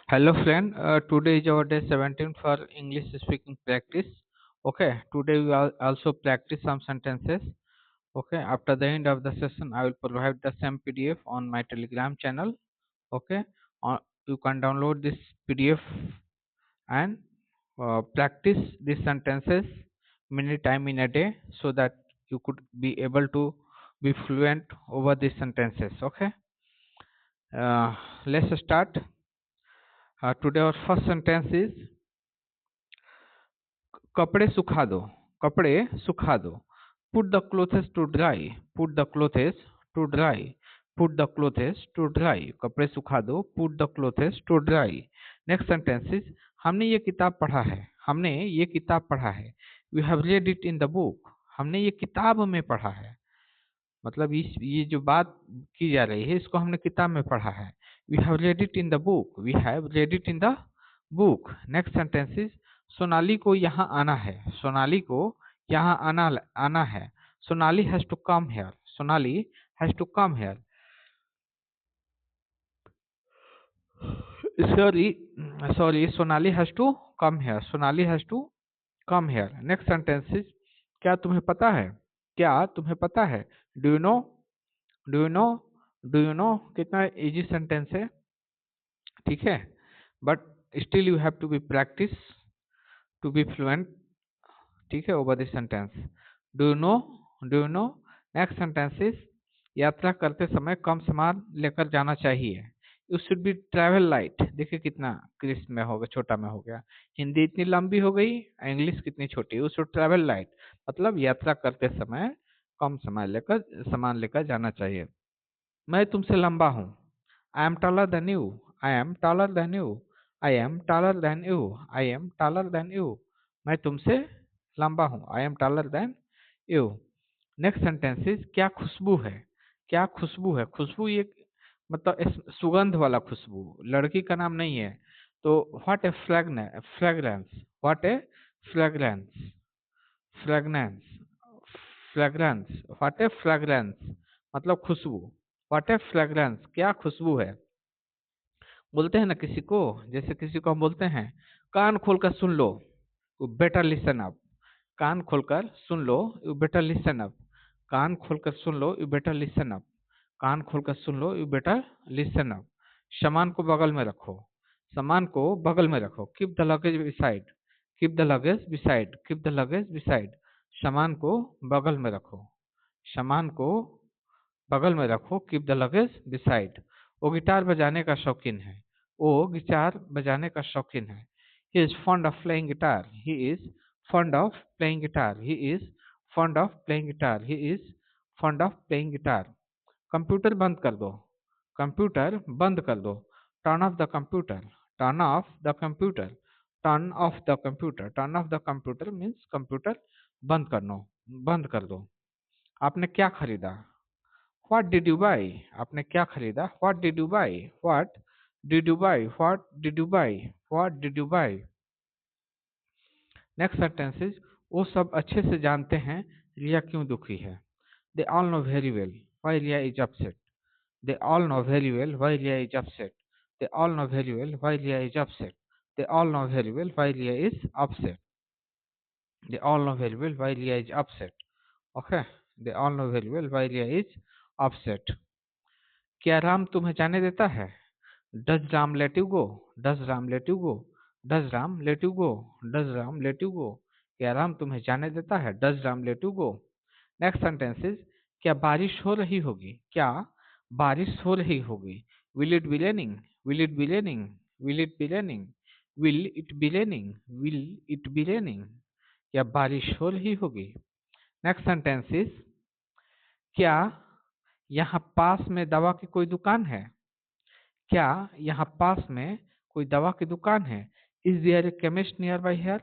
Hello friend, today is our day 17 for English speaking practice. Okay, today we also practice some sentences. Okay, after the end of the session, I will provide the same PDF on my Telegram channel. Okay, you can download this PDF and practice these sentences many time in a day so that you could be able to be fluent over these sentences. Okay, uh, let's start. Today our first sentence is कपड़े सुखा दो कपड़े सुखा दो put the clothes to dry put the clothes to dry put the clothes to dry कपड़े सुखा दो put the clothes to dry next sentence is हमने ये किताब पढ़ा है हमने ये किताब पढ़ा है we have read it in the book हमने ये किताब में पढ़ा है मतलब इस ये जो बात की जा रही है इसको हमने किताब में पढ़ा है we have read it in the book we have read it in the book next sentence is Sonali को यहाँ आना है सोनाली को यहाँ आना है Sonali has to come here Sonali has to come here sorry sorry Sonali has to come here Sonali has to come here next sentence is क्या तुम्हें पता है क्या तुम्हें पता है do you know do you know do you know कितना इजी सेंटेंस है ठीक है but still you have to be practice to be fluent ठीक है over this sentence do you know next sentence is यात्रा करते समय कम सामान लेकर जाना चाहिए you should be travel light देखिए कितना क्रिस्प में हो गया छोटा में हो गया हिंदी इतनी लंबी हो गई इंग्लिश कितनी छोटी यू शुड ट्रैवल लाइट मतलब यात्रा करते समय कम सामान लेकर जाना चाहिए मैं तुमसे लंबा हूँ I am taller than you I am taller than you I am taller than you I am taller than you मैं तुमसे लंबा हूँ I am taller than you next sentence is क्या खुशबू है खुशबू ये मतलब सुगंध वाला खुशबू लड़की का नाम नहीं है तो what A fragrance what A fragrance fragrance fragrance what A fragrance मतलब खुशबू व्हाट ए फ्रेगरेंस क्या खुशबू है बोलते हैं ना किसी को जैसे किसी को हम बोलते हैं कान खोलकर सुन लो यू बेटर लिसन अप कान खोलकर सुन लो यू बेटर लिसन अप कान खोलकर सुन लो यू बेटर लिसन अप कान खोलकर सुन लो यू बेटर लिसन अप सामान को बगल में रखो सामान को बगल में रखो keep the luggage beside keep the luggage beside keep the luggage beside सामान को बगल में रखो सामान को बगल में रखो कीप द लगेज बिसाइड वो गिटार बजाने का शौकीन है वो गिटार बजाने का शौकीन है he is fond of playing guitar he is fond of playing guitar he is fond of playing guitar he is fond of playing guitar computer बंद कर दो कंप्यूटर बंद कर दो turn off the computer turn off the computer turn off the computer turn off the computer means computer बंद कर दो आपने क्या खरीदा व्हाट डिड यू बाई आपने क्या खरीदा what did you by what did you by what did you by what did you by next sentence is वो सब अच्छे से जानते हैं रिया क्यों दुखी है they all know very well why Riya is upset they all know very well why Riya is upset they all know very well why Riya is upset they all know very well why Riya is upset they all know very well why Riya is upset okay they all know very well why Riya is upset क्या राम तुम्हें जाने देता है does Ram let you go does Ram let you go does Ram let you go does Ram let you गो क्या राम तुम्हें जाने देता है does Ram let you go next sentence is क्या बारिश हो रही होगी क्या बारिश हो रही होगी will it be raining will it be raining will it be raining will it be raining will it be raining क्या बारिश हो रही होगी नेक्स्ट सेंटेंस इज क्या यहाँ पास में दवा की कोई दुकान है क्या यहाँ पास में कोई दवा की दुकान है is there a chemist nearby here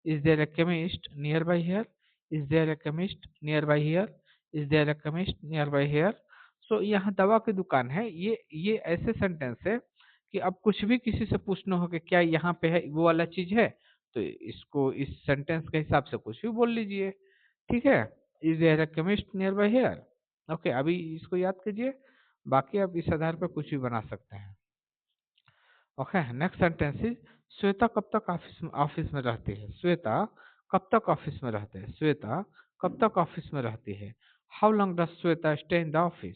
is there a chemist nearby here is there a chemist nearby here is there a chemist nearby here so यहाँ दवा की दुकान है ये ऐसे सेंटेंस है कि अब कुछ भी किसी से पूछना हो कि क्या यहाँ पे है वो वाला चीज है तो इसको इस सेंटेंस के हिसाब से कुछ भी बोल लीजिए ठीक है is there a chemist nearby here okay अभी इसको याद कीजिए बाकी आप इस आधार पर कुछ भी बना सकते हैं okay, next sentence is Shweta कब तक ऑफिस में रहती है? श्वेता कब तक ऑफिस में रहते हैं? श्वेता कब तक ऑफिस में रहती है? How long does Shweta stay in the office?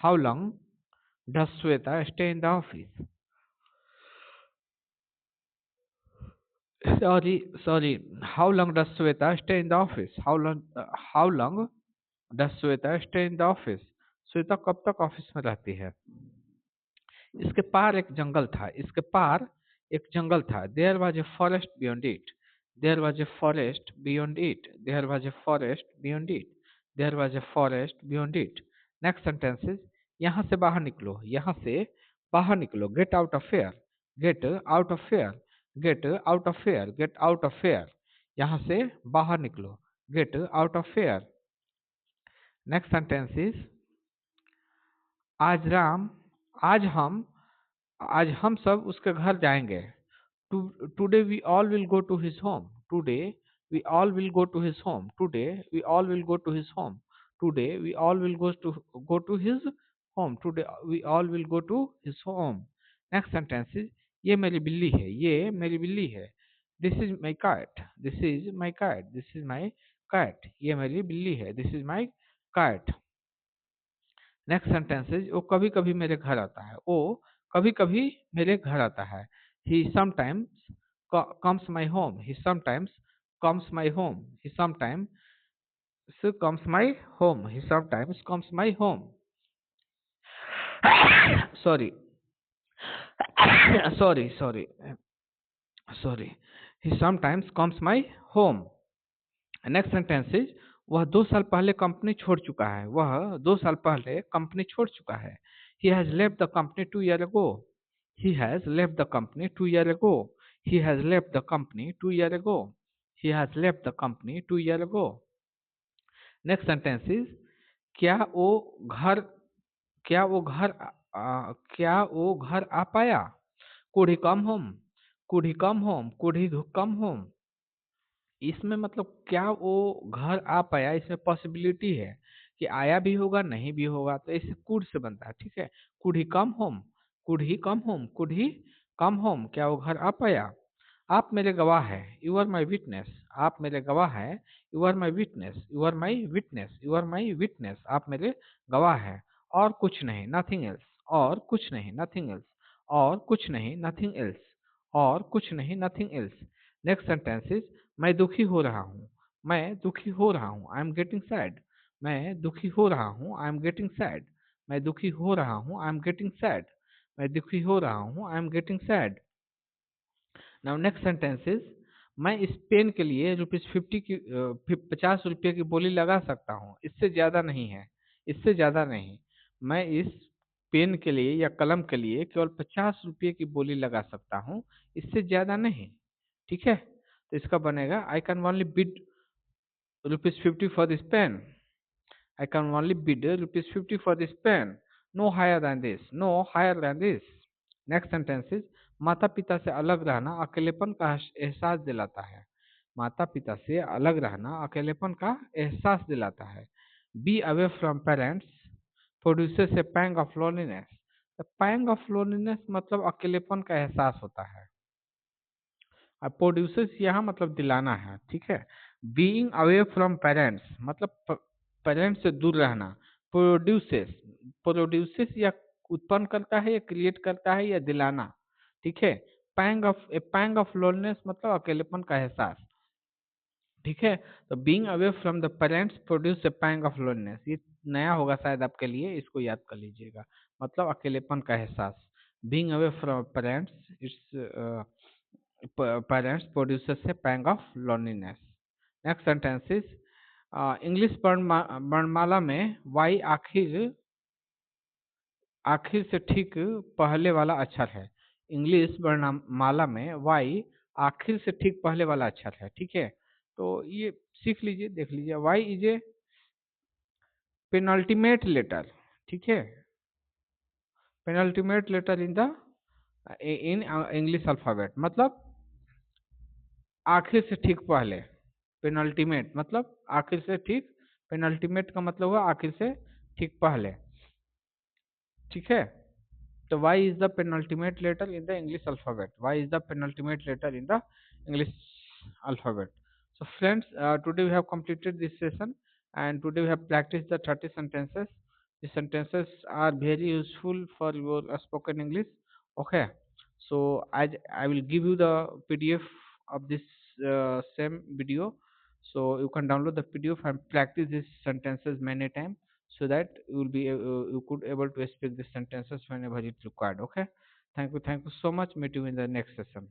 How long does Shweta stay in the office? Sorry. How long does Sweta stay in the office? How long does Sweta stay in the office? Shweta कब तक office में रहती है? इसके पार एक जंगल था, इसके पार एक जंगल था। There was a forest beyond it, there was a forest beyond it, there was a forest beyond it, there was a forest beyond it. Next sentences, यहाँ से बाहर निकलो, यहाँ से बाहर निकलो। Get out of here, get out of here, get out of here, get out of here. यहाँ से बाहर निकलो, get out of here. Next sentences, आज राम आज हम आज हम सब उसके घर जाएंगे। Today we all will go to his home, today we all will go to his home, today we all will go to his home, today we all will go to his home, today we all will go to his home. Next sentence, ये मेरी बिल्ली है, ये मेरी बिल्ली है। This is my cat, this is my cat, this is my cat. ये मेरी बिल्ली है, this is my cat. Next sentences, वो कभी कभी मेरे घर आता है, वो कभी कभी मेरे घर आता है। He sometimes comes my home, he sometimes comes my home, he sometimes comes my home, he sometimes comes my home. Sorry sorry sorry, he sometimes comes my home. Next sentence is, वह 2 साल पहले company छोड़ चुका है, वह 2 साल पहले company छोड़ चुका है। He has left the company 2 years ago, he has left the company 2 years ago, he has left the company 2 years ago, he has left the company 2 years ago। Next sentence is, क्या वो घर क्या वो घर क्या वो घर आ पाया? Could he come home, could he come home, could he come home. इसमें मतलब क्या वो घर आ पाया, इसमें पॉसिबिलिटी है कि आया भी होगा नहीं भी होगा, तो इसे कुड से बनता है, ठीक है। Could he come home, could he come home, could he come home, क्या वो घर आ पाया? आप मेरे गवाह हैं, यू आर माई विटनेस, आप मेरे गवाह हैं, you are my witness, you are my witness, you are my witness, आप मेरे गवाह हैं। और कुछ नहीं, नथिंग एल्स, और कुछ नहीं, नथिंग एल्स, और कुछ नहीं, नथिंग एल्स, और कुछ नहीं, नथिंग एल्स। नेक्स्ट सेंटेंसेस, मैं दुखी हो रहा हूँ, मैं दुखी हो रहा हूँ, आई एम गेटिंग सैड, मैं दुखी हो रहा हूँ, आई एम गेटिंग सैड, मैं दुखी हो रहा हूँ, आई एम गेटिंग सैड, मैं दुखी हो रहा हूँ, I am getting sad. Now next sentences, मैं इस पेन के लिए ₹50 की 50 रुपये की बोली लगा सकता हूँ, इससे ज़्यादा नहीं है, इससे ज़्यादा नहीं। मैं इस पेन के लिए या कलम के लिए केवल 50 रुपये की बोली लगा सकता हूँ, इससे ज़्यादा नहीं, ठीक है। तो इसका बनेगा, I can only bid ₹50 for this pen, I can only bid ₹50 for this pen. No higher than this. No higher than this. Next sentence is, माता पिता से अलग रहना अकेलेपन का एहसास दिलाता है। माता पिता से अलग रहना अकेलेपन का एहसास दिलाता है। Be away from parents produces a pang of loneliness. The pang of loneliness मतलब अकेलेपन का एहसास होता है। अब प्रोड्यूसर्स यहाँ मतलब दिलाना है, ठीक है। बीइंग अवे फ्रॉम पेरेंट्स मतलब पेरेंट्स से दूर रहना। प्रोड्यूसेस, प्रोड्यूसेस या उत्पन्न करता है या क्रिएट करता है या दिलाना, ठीक है। पैंग ऑफ लोननेस मतलब अकेलेपन का एहसास, ठीक है। तो being away from the parents produce a pang of loneliness, ये नया होगा शायद आपके लिए, इसको याद कर लीजिएगा। मतलब अकेलेपन का एहसास। Being away from parents it's parents produces a pang of loneliness। Next sentences, English वर्णमाला में y आखिर आखिर से ठीक पहले वाला अक्षर है। इंग्लिश वर्णमाला में y आखिर से ठीक पहले वाला अक्षर है, ठीक है। तो ये सीख लीजिए, देख लीजिए। y is a penultimate letter, ठीक है। Penultimate letter in English alphabet मतलब आखिर से ठीक पहले। पेनल्टीमेट मतलब आखिर से ठीक, पेनल्टीमेट का मतलब हुआ आखिर से ठीक पहले, ठीक है। So Y is the penultimate letter in the English alphabet. Y is the penultimate letter in the English alphabet. So friends, today we have completed this session, and today we have practiced the 30 sentences. The sentences are very useful for your spoken English. Okay. So I will give you the PDF of this same video, so you can download the PDF and practice these sentences many times, so that you will be you could able to speak these sentences whenever it's required. Okay. Thank you so much. Meet you in the next session.